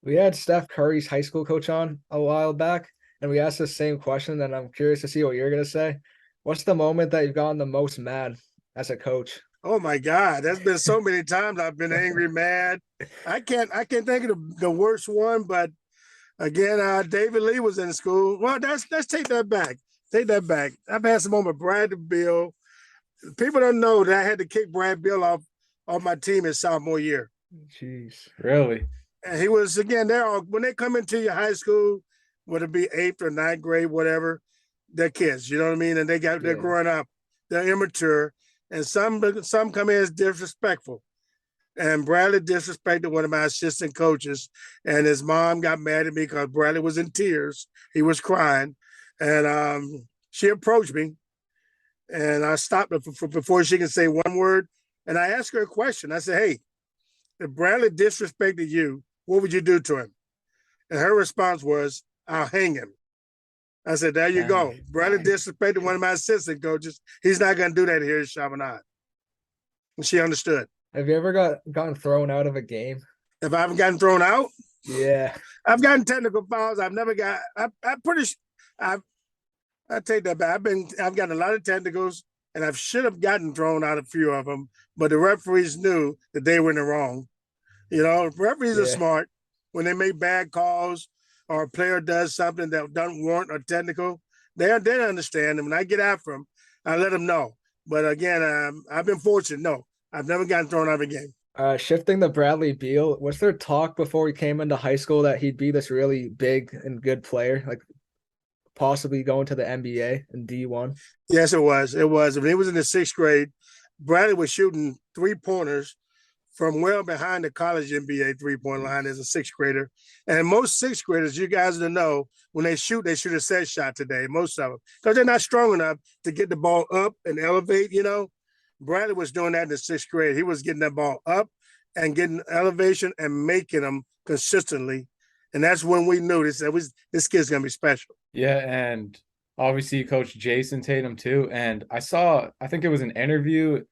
We had Steph Curry's high school coach on a while back, and we asked the same question, and I'm curious to see what you're gonna say. What's the moment that you've gotten the most mad as a coach? Oh my God, there's been so many times I've been angry, mad. I can't think of the worst one, but again, David Lee was in school. Well, let's take that back. Take that back. I've had some moment. Brad Beal. People don't know that I had to kick Brad Beal off my team his sophomore year. Jeez, really? And he was again. They're all when they come into your high school, whether it be eighth or ninth grade, whatever. They're kids. You know what I mean? And they're Yeah. growing up. They're immature, and some come in as disrespectful. And Bradley disrespected one of my assistant coaches, and his mom got mad at me because Bradley was in tears. He was crying, and she approached me, and I stopped her before she could say one word. And I asked her a question. I said, "Hey, if Bradley disrespected you, what would you do to him?" And her response was, "I'll hang him." I said, "There you Dang. go. Bradley disrespected one of my assistant coaches. He's not going to do that here at Chaminade." And she understood. Have you ever gotten thrown out of a game? If I haven't gotten thrown out, Yeah. I've gotten technical fouls. I've never got. I'm pretty. I I take that back. I've gotten a lot of technicals, and I should have gotten thrown out a few of them, but the referees knew that they were in the wrong. You know, referees are Yeah. smart when they make bad calls or a player does something that doesn't warrant a technical. They understand, and when I get after them, I let them know. But again, I've been fortunate. No, I've never gotten thrown out of a game. Shifting to Bradley Beal, was there talk before he came into high school that he'd be this really big and good player, like possibly going to the NBA and D1? Yes, it was. It was. When he was in the sixth grade, Bradley was shooting 3 pointers from well behind the college NBA 3 point line as a sixth grader. And most sixth graders, you guys don't know, when they shoot a set shot today, most of them, because they're not strong enough to get the ball up and elevate, you know. Bradley was doing that in the sixth grade. He was getting that ball up and getting elevation and making them consistently. And that's when we knew this kid's gonna be special. Yeah, and obviously you coach Jayson Tatum too. And I think it was an interview.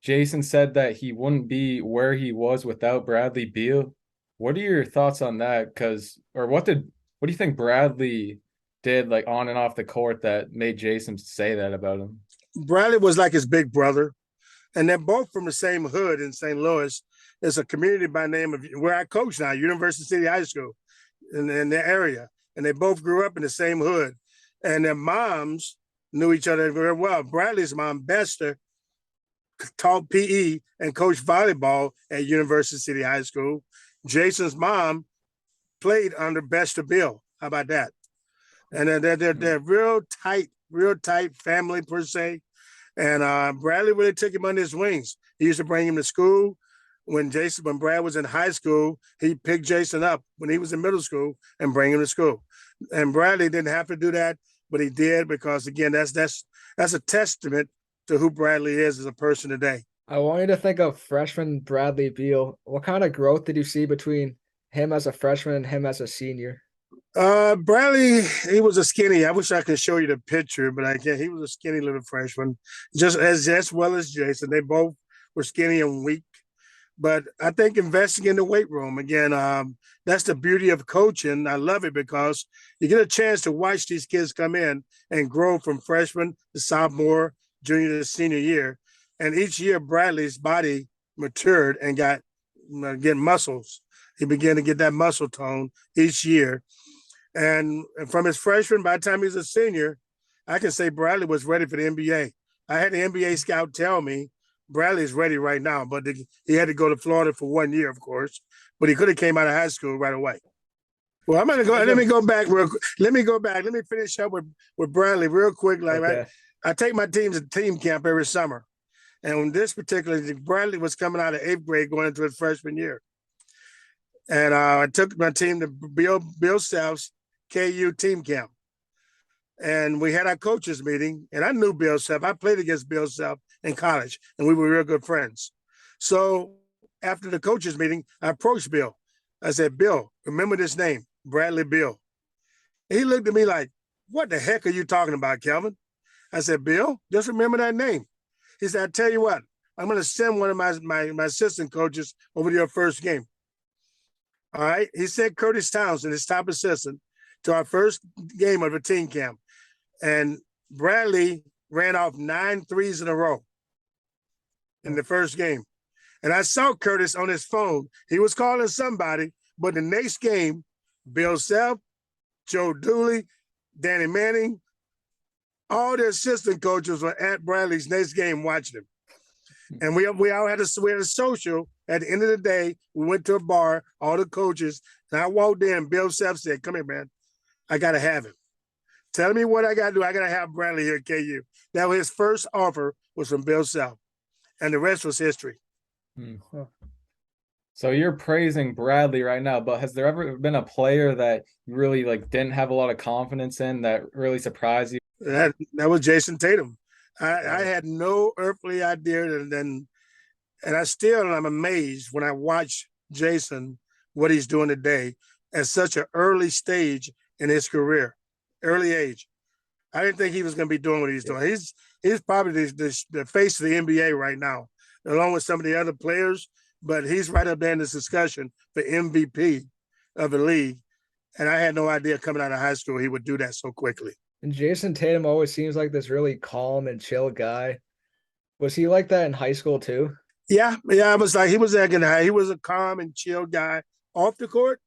Jayson said that he wouldn't be where he was without Bradley Beal. What are your thoughts on that? Or what do you think Bradley did like on and off the court that made Jayson say that about him? Bradley was like his big brother, and they're both from the same hood in St. Louis. There's a community by name of where I coach now, University City High School, in their area, and they both grew up in the same hood, and their moms knew each other very well. Bradley's mom, Bester, taught PE and coached volleyball at University City High School. Jason's mom played under Bester Bill. How about that? And they're real tight family per se. And Bradley really took him under his wings. He used to bring him to school. When Brad was in high school, he picked Jayson up when he was in middle school and bring him to school. And Bradley didn't have to do that, but he did because again, that's a testament to who Bradley is as a person today. I want you to think of freshman Bradley Beal. What kind of growth did you see between him as a freshman and him as a senior? Bradley, he was a skinny. I wish I could show you the picture, but I can't. He was a skinny little freshman, just as well as Jayson. They both were skinny and weak. But I think investing in the weight room again, that's the beauty of coaching. I love it because you get a chance to watch these kids come in and grow from freshman to sophomore, junior to senior year, and each year Bradley's body matured and got getting muscles. He began to get that muscle tone each year, and from his freshman, by the time he was a senior, I can say Bradley was ready for the NBA. I had the NBA scout tell me Bradley's ready right now, but he had to go to Florida for 1 year, of course. But he could have came out of high school right away. Well, I'm gonna go. Let me go back real. Let me go back. Let me finish up with Bradley real quick. Like Okay. I take my team to team camp every summer, and when this particular Bradley was coming out of eighth grade, going into his freshman year, and I took my team to Bill Self's KU team camp. And we had our coaches meeting, and I knew Bill Self. I played against Bill Self in college, and we were real good friends. So after the coaches meeting, I approached Bill. I said, "Bill, remember this name, Bradley Beal." And he looked at me like, "What the heck are you talking about, Kelvin?" I said, "Bill, just remember that name." He said, "I tell you what, I'm going to send one of my assistant coaches over to your first game." All right. He sent Curtis Townsend, his top assistant, to our first game of the team camp. And Bradley ran off 9 threes in a row in the first game. And I saw Curtis on his phone. He was calling somebody, but the next game, Bill Self, Joe Dooley, Danny Manning, all the assistant coaches were at Bradley's next game watching him. And we all had a social. At the end of the day, we went to a bar, all the coaches, and I walked in. Bill Self said, "Come here, man. I got to have him. Tell me what I got to do. I got to have Bradley here at KU." That was his first offer was from Bill Self, and the rest was history. So you're praising Bradley right now, but has there ever been a player that you really didn't have a lot of confidence in that really surprised you? That was Jayson Tatum. I had no earthly idea, and I'm amazed when I watch Jayson, what he's doing today at such an early stage in his career, early age. I didn't think he was going to be doing what he's doing. He's probably the face of the NBA right now, along with some of the other players, but he's right up there in this discussion for MVP of the league. And I had no idea coming out of high school he would do that so quickly. And Jayson Tatum always seems like this really calm and chill guy. Was he like that in high school too? Yeah. I was like, he was that guy. He was a calm and chill guy off the court.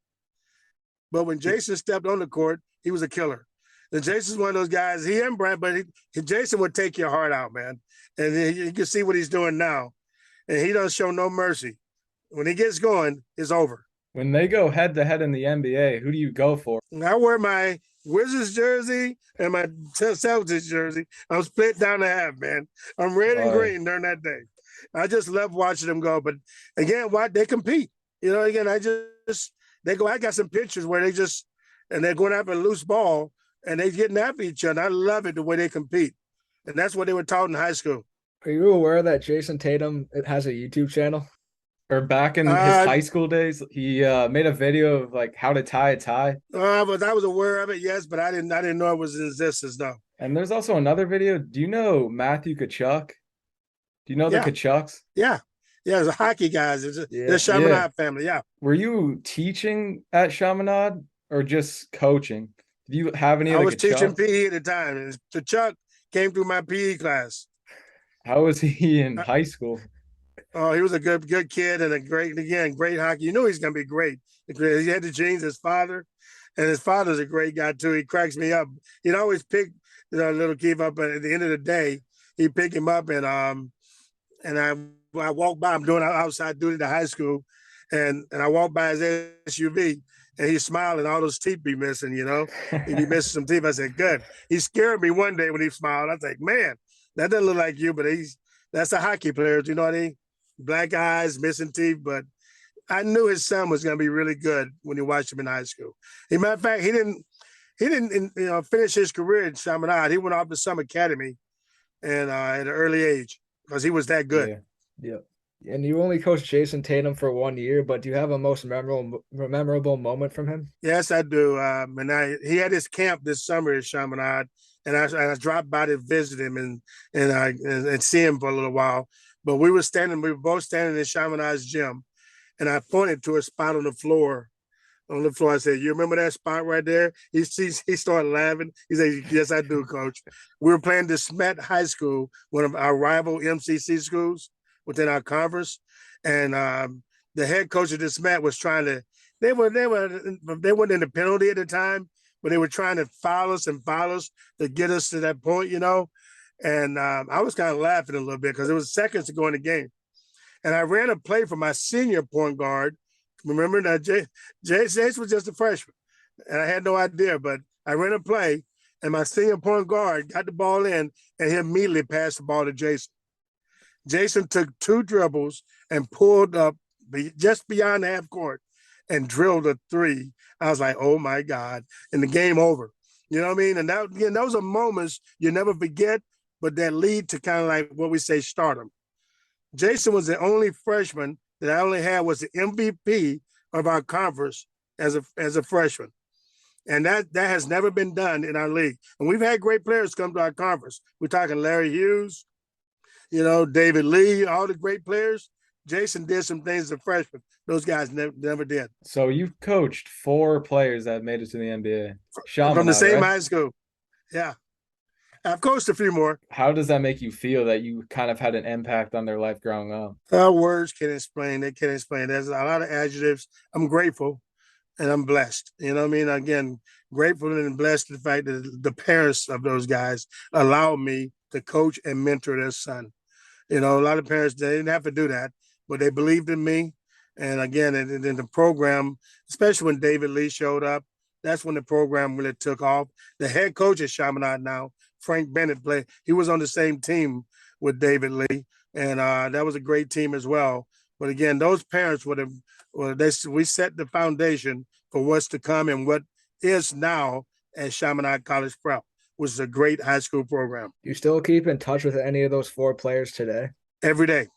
But when Jayson stepped on the court, he was a killer. And Jason's one of those guys, he and Brad, but Jayson would take your heart out, man. And you can see what he's doing now. And he doesn't show no mercy. When he gets going, it's over. When they go head to head in the NBA, who do you go for? I wear my Wizards jersey and my Celtics jersey. I'm split down the half, man. I'm red and green during that day. I just love watching them go. But again, they compete. Again, I got some pictures where they're going after a loose ball and they're getting after each other. I love it the way they compete. And that's what they were taught in high school. Are you aware that Jayson Tatum has a YouTube channel? Or back in his high school days, he made a video of how to tie a tie. I was aware of it, yes, but I didn't know it was in existence, though. And there's also another video. Do you know Matthew Tkachuk? Do you know the Tkachuks? Yeah. Yeah, it's hockey guys. They're Chaminade family, yeah. Were you teaching at Chaminade or just coaching? Did you have any? I was teaching PE at the time. And Tkachuk came through my PE class. How was he in high school? Oh, he was a good kid and great hockey. You knew he's going to be great. He had the genes, his father, and his father's a great guy too. He cracks me up. He'd always pick little Keith up, but at the end of the day, he'd pick him up and I walked by. I'm doing outside duty to high school, and I walked by his SUV, and he's smiling. All those teeth be missing, He'd be missing some teeth. I said, good. He scared me one day when he smiled. I was like, man, that doesn't look like you, but that's a hockey player. You know what I mean? Black eyes, missing teeth, but I knew his son was going to be really good when he watched him in high school. As a matter of fact, he didn't finish his career at Chaminade. He went off to some academy, and at an early age because he was that good. Yeah. And you only coached Jayson Tatum for 1 year, but do you have a most memorable moment from him? Yes, I do. He had his camp this summer at Chaminade, and I dropped by to visit him and see him for a little while. But we were both standing in Chaminade's gym, and I pointed to a spot on the floor. I said, "You remember that spot right there?" He started laughing. He said, "Yes, I do, Coach." We were playing DeSmet High School, one of our rival MCC schools within our conference, and the head coach of DeSmet was trying to. They weren't in the penalty at the time, but they were trying to foul us to get us to that point, And I was kind of laughing a little bit because it was seconds to go in the game. And I ran a play for my senior point guard. Remember that Jayson was just a freshman. And I had no idea, but I ran a play and my senior point guard got the ball in and he immediately passed the ball to Jayson. Jayson took 2 dribbles and pulled up just beyond the half court and drilled a 3. I was like, oh my God. And the game over. You know what I mean? And those are moments you never forget, but that lead to kind of like what we say stardom. Jayson was the only freshman that I only had was the MVP of our conference as a freshman. And that has never been done in our league. And we've had great players come to our conference. We're talking Larry Hughes, David Lee, all the great players. Jayson did some things as a freshman. Those guys never did. So you've coached 4 players that made it to the NBA. From the Chaminade, same right? high school. Yeah. I've coached a few more. How does that make you feel that you kind of had an impact on their life growing up? Words can explain. They can explain. There's a lot of adjectives. I'm grateful and I'm blessed. You know what I mean? Again, grateful and blessed to the fact that the parents of those guys allowed me to coach and mentor their son. You know, a lot of parents, they didn't have to do that, but they believed in me. And again, in the program, especially when David Lee showed up, that's when the program really took off. The head coach at Chaminade now, Frank Bennett, played. He was on the same team with David Lee, and that was a great team as well. But again, those parents would have, we set the foundation for what's to come and what is now at Chaminade College Prep, which is a great high school program. You still keep in touch with any of those 4 players today? Every day.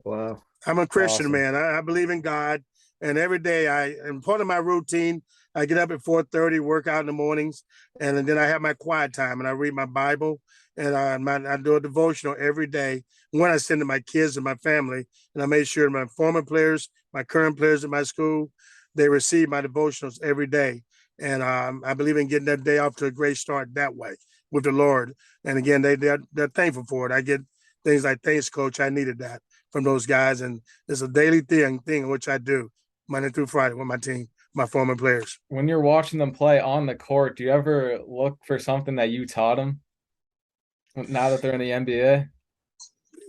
Wow. I'm a Christian, Awesome. man. I believe in God. And every day and part of my routine, I get up at 4:30, work out in the mornings, and then I have my quiet time and I read my Bible and I do a devotional every day when I send to my kids and my family. And I make sure my former players, my current players at my school, they receive my devotionals every day. And I believe in getting that day off to a great start that way with the Lord. And again, they're thankful for it. I get things like, thanks, coach. I needed that from those guys. And it's a daily thing which I do Monday through Friday with my team, my former players. When you're watching them play on the court, do you ever look for something that you taught them now that they're in the NBA?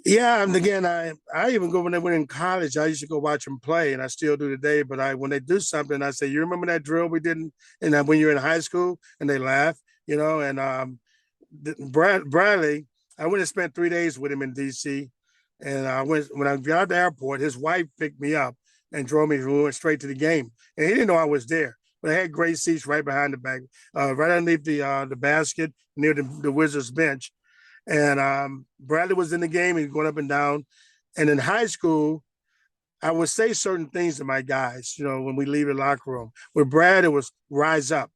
Yeah, and again, I even go when they were in college. I used to go watch them play, and I still do today. But when they do something, I say, "You remember that drill we did?" And when you're in high school, and they laugh, you know. And Bradley, I went and spent 3 days with him in D.C. And when I got to the airport, his wife picked me up and drove me. We went straight to the game, and he didn't know I was there. But I had great seats right behind the back, right underneath the basket near the Wizards bench. And Bradley was in the game and going up and down. And in high school, I would say certain things to my guys, you know, when we leave the locker room. With Brad, it was rise up.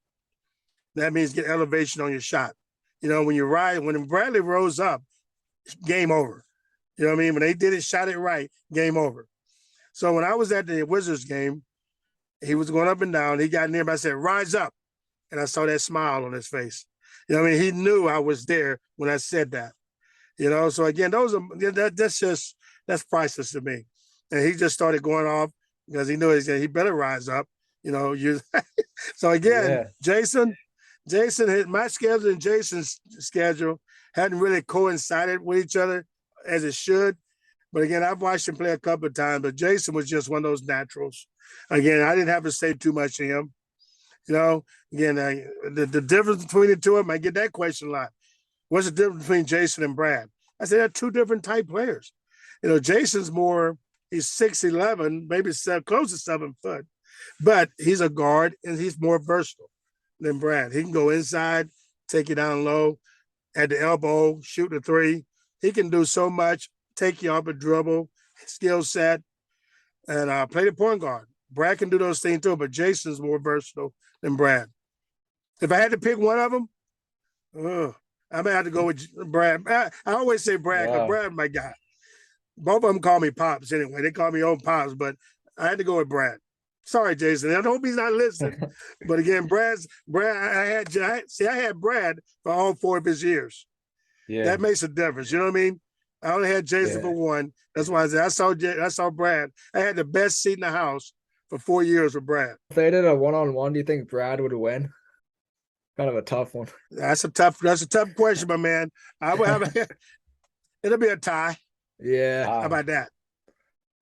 That means get elevation on your shot. You know, when Bradley rose up, game over. You know what I mean? When they did it, shot it right, game over. So when I was at the Wizards game, he was going up and down. He got near me. I said, rise up. And I saw that smile on his face. You know what I mean? He knew I was there when I said that. You know, so again, that's priceless to me. And he just started going off because he knew he better rise up. You know, so again, Yeah. Jayson, my schedule and Jayson's schedule hadn't really coincided with each other as it should. But again, I've watched him play a couple of times, but Jayson was just one of those naturals. Again, I didn't have to say too much to him. You know, again, the difference between the two of them, I get that question a lot. What's the difference between Jayson and Brad? I said, they're 2 different type players. You know, Jason's he's 6'11", maybe close to 7 foot, but he's a guard and he's more versatile than Brad. He can go inside, take you down low, at the elbow, shoot the 3. He can do so much, take you off a dribble, skill set, and play the point guard. Brad can do those things too, but Jason's more versatile than Brad. If I had to pick one of them, I may have to go with Brad. I always say Brad because Wow. Brad's my guy. Both of them call me Pops anyway. They call me old Pops, but I had to go with Brad. Sorry, Jayson. I hope he's not listening. But again, I had Brad for all 4 of his years. Yeah. That makes a difference. You know what I mean? I only had Jayson for 1. That's why I said I saw Brad. I had the best seat in the house for 4 years with Brad. If they did a one-on-one, do you think Brad would win? Kind of a tough one. That's a tough question, my man. I would have it'll be a tie. Yeah. How about that?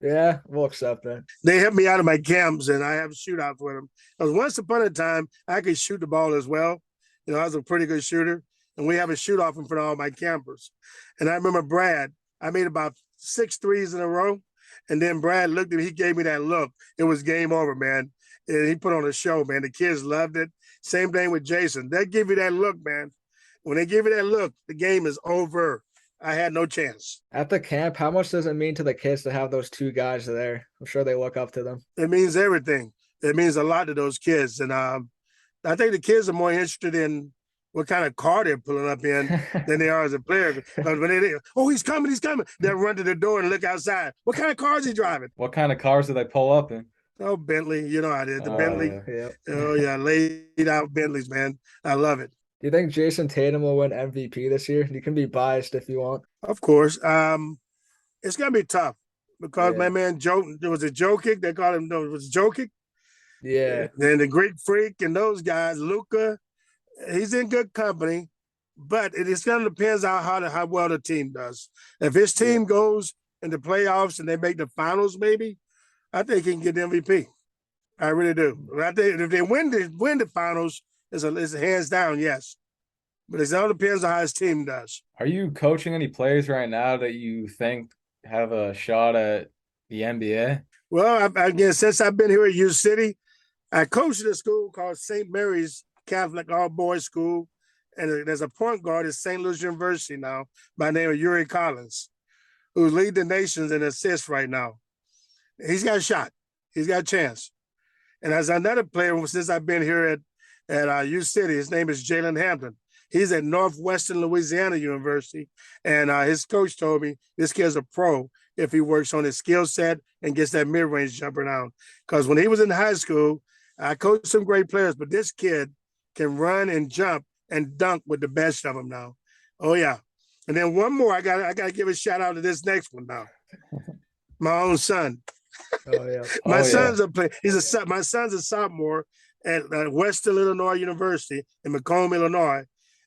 Yeah, we'll accept that. They helped me out of my camps, and I have shootouts with them. Because once upon a time, I could shoot the ball as well. You know, I was a pretty good shooter, and we have a shoot off in front of all my campers. And I remember Brad. I made about 6 threes in a row, and then Brad looked at me. He gave me that look. It was game over, man. And he put on a show, man. The kids loved it. Same thing with Jayson. They give you that look, man. When they give you that look, the game is over. I had no chance. At the camp, how much does it mean to the kids to have those 2 guys there? I'm sure they look up to them. It means everything. It means a lot to those kids. And I think the kids are more interested in what kind of car they're pulling up in than they are as a player. Because when he's coming, they'll run to the door and look outside. What kind of car is he driving? What kind of cars do they pull up in? Oh, Bentley. You know how it is. The Oh Bentley. yeah. Yeah. Oh, yeah. Laid out Bentleys, man. I love it. Do you think Jayson Tatum will win MVP this year? You can be biased if you want. Of course. It's going to be tough because my Yeah. man Joe, there was a Joe Kick. They called him, no, it was Joe Kick. Yeah. And the Greek Freak and those guys, Luca, he's in good company, but it's going to depend on how well the team does. If his Yeah. team goes in the playoffs and they make the finals, maybe, I think he can get the MVP. I really do. I think if they win the finals, it's a hands down yes. But it all depends on how his team does. Are you coaching any players right now that you think have a shot at the NBA? Well, again, since I've been here at U City, I coached at a school called St. Mary's Catholic All Boys School, and there's a point guard at St. Louis University now by the name of Yuri Collins, who lead the nations in assists right now. He's got a shot. He's got a chance. And as another player, since I've been here at U City, his name is Jalen Hampton. He's at Northwestern Louisiana University, and his coach told me this kid's a pro if he works on his skill set and gets that mid-range jumper down. Because when he was in high school, I coached some great players, but this kid can run and jump and dunk with the best of them now. Oh yeah. And then one more, I got to give a shout out to this next one now. My own son. Oh yeah. My son's a player. My son's a sophomore at Western Illinois University in Macomb, Illinois,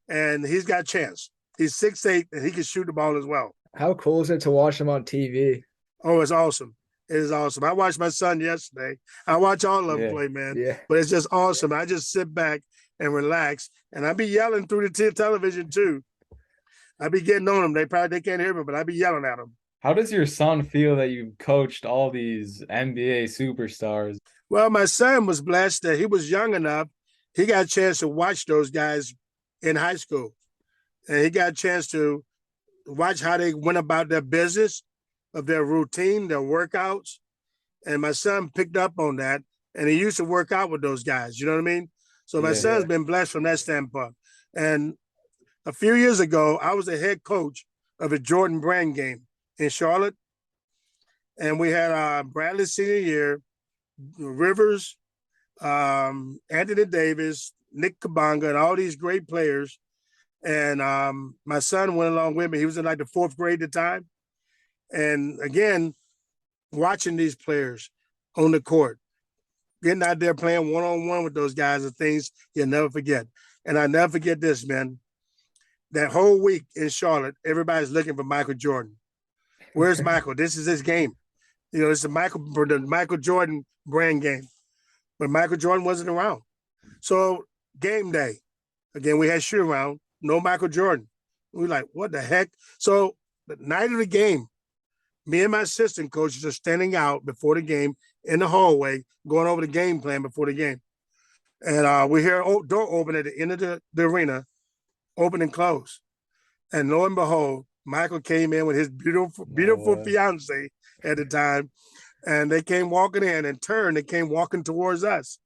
and he's got a chance. He's 6'8", and he can shoot the ball as well. How cool is it to watch him on TV? Oh, it's awesome. It is awesome. I watched my son yesterday. I watch all of them play, man. Yeah. But it's just awesome. I just sit back and relax, and I be yelling through the television too. I be getting on them. They can't hear me, but I be yelling at them. How does your son feel that you've coached all these NBA superstars? Well, my son was blessed that he was young enough. He got a chance to watch those guys in high school. And he got a chance to watch how they went about their business, of their routine, their workouts. And my son picked up on that. And he used to work out with those guys. You know what I mean? So my son's been blessed from that standpoint. And a few years ago, I was the head coach of a Jordan Brand game in Charlotte. And we had Bradley senior year, Rivers, Anthony Davis, Nick Kabanga, and all these great players. And my son went along with me. He was in like the fourth grade at the time. And again, watching these players on the court, getting out there playing one-on-one with those guys are things you'll never forget. And I never forget this, man. That whole week in Charlotte, everybody's looking for Michael Jordan. Where's Michael? This is his game. You know, it's the Michael Jordan Brand game. But Michael Jordan wasn't around. So game day, again, we had shoot around, no Michael Jordan. We were like, what the heck? So the night of the game, me and my assistant coaches are standing out before the game in the hallway, going over the game plan before the game. And we hear a door open at the end of the arena, open and close. And lo and behold, Michael came in with his beautiful fiance at the time. And they came walking in and turned and came walking towards us.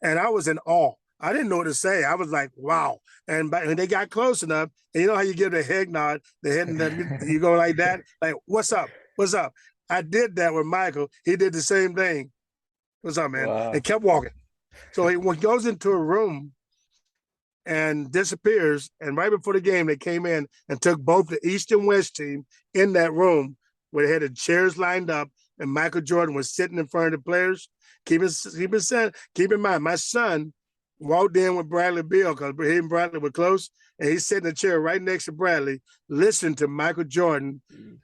And I was in awe. I didn't know what to say. I was like, wow. And they got close enough. And you know how you give the head nod, the head, you go like that? Like, what's up? What's up? I did that with Michael. He did the same thing. What's up, man? Wow. And kept walking. So he goes into a room and disappears. And right before the game, they came in and took both the East and West team in that room where they had the chairs lined up and Michael Jordan was sitting in front of the players. Keep in mind, my son walked in with Bradley Beal because he and Bradley were close, and he's sitting in a chair right next to Bradley, listening to Michael Jordan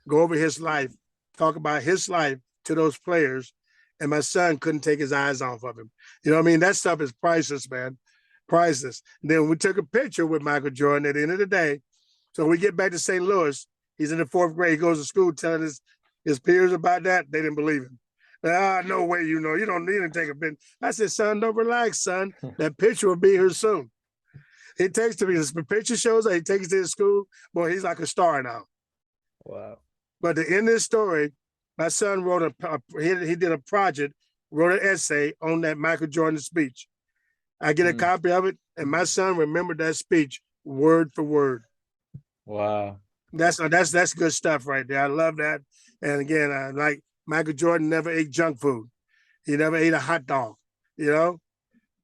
go over his life, talk about his life to those players, and my son couldn't take his eyes off of him. You know what I mean? That stuff is priceless, man. Priceless. And then we took a picture with Michael Jordan at the end of the day. So we get back to St. Louis. He's in the fourth grade. He goes to school telling his peers about that. They didn't believe him. No way, you don't need to take a picture. I said, son, don't relax, son. That picture will be here soon. He takes to me. The picture shows that he takes it to his school. Boy, he's like a star now. Wow. But to end this story, my son wrote he did a project, wrote an essay on that Michael Jordan speech. I get a copy of it, and my son remembered that speech word for word. Wow. That's good stuff right there. I love that. And again, like Michael Jordan never ate junk food. He never ate a hot dog. You know,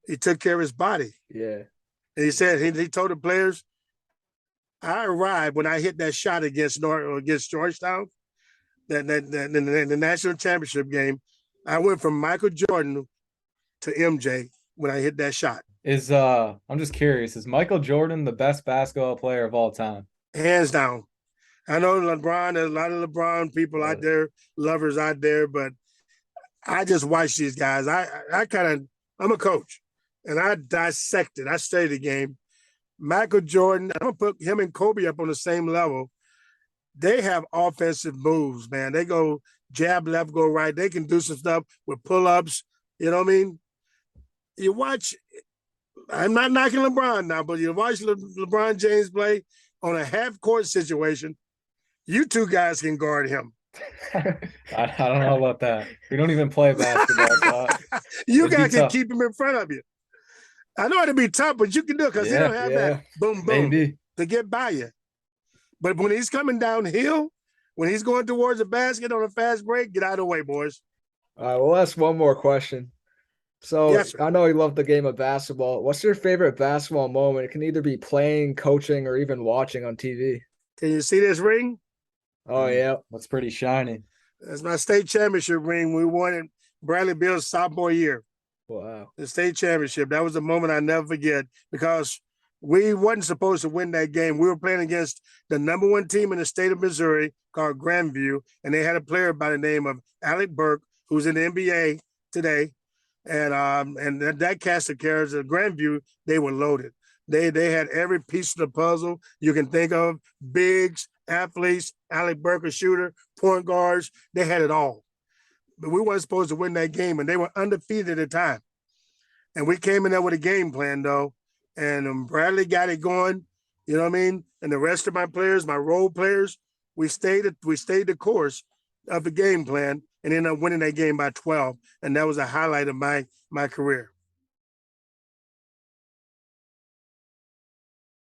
he took care of his body. Yeah. And he said he told the players, I arrived when I hit that shot against Georgetown, the national championship game. I went from Michael Jordan to MJ when I hit that shot. I'm just curious, is Michael Jordan the best basketball player of all time? Hands down. I know LeBron, there's a lot of LeBron people out there, lovers out there, but I just watch these guys. I'm a coach, and I dissect it. I study the game. Michael Jordan, I'm going to put him and Kobe up on the same level. They have offensive moves, man. They go jab left, go right. They can do some stuff with pull-ups. You know what I mean? You watch, I'm not knocking LeBron now, but you watch LeBron James play on a half-court situation, you two guys can guard him. I don't know about that. We don't even play basketball. So you guys can keep him in front of you. I know it'll be tough, but you can do it because he don't have that boom, boom to get by you. But when he's coming downhill, when he's going towards the basket on a fast break, get out of the way, boys. All right, we'll ask one more question. So yes, I know you love the game of basketball. What's your favorite basketball moment? It can either be playing, coaching, or even watching on TV. Can you see this ring? Oh, yeah. That's pretty shiny. That's my state championship ring. We won it Bradley Beal's sophomore year. Wow. The state championship. That was a moment I never forget because we wasn't supposed to win that game. We were playing against the number one team in the state of Missouri called Grandview, and they had a player by the name of Alec Burke, who's in the NBA today. And that cast of characters at Grandview, they were loaded. They had every piece of the puzzle you can think of, bigs, athletes, Alec Burke, a shooter, point guards. They had it all. But we weren't supposed to win that game, and they were undefeated at the time. And we came in there with a game plan, though, and Bradley got it going, you know what I mean? And the rest of my players, my role players, we stayed the course of the game plan and ended up winning that game by 12. And that was a highlight of my career.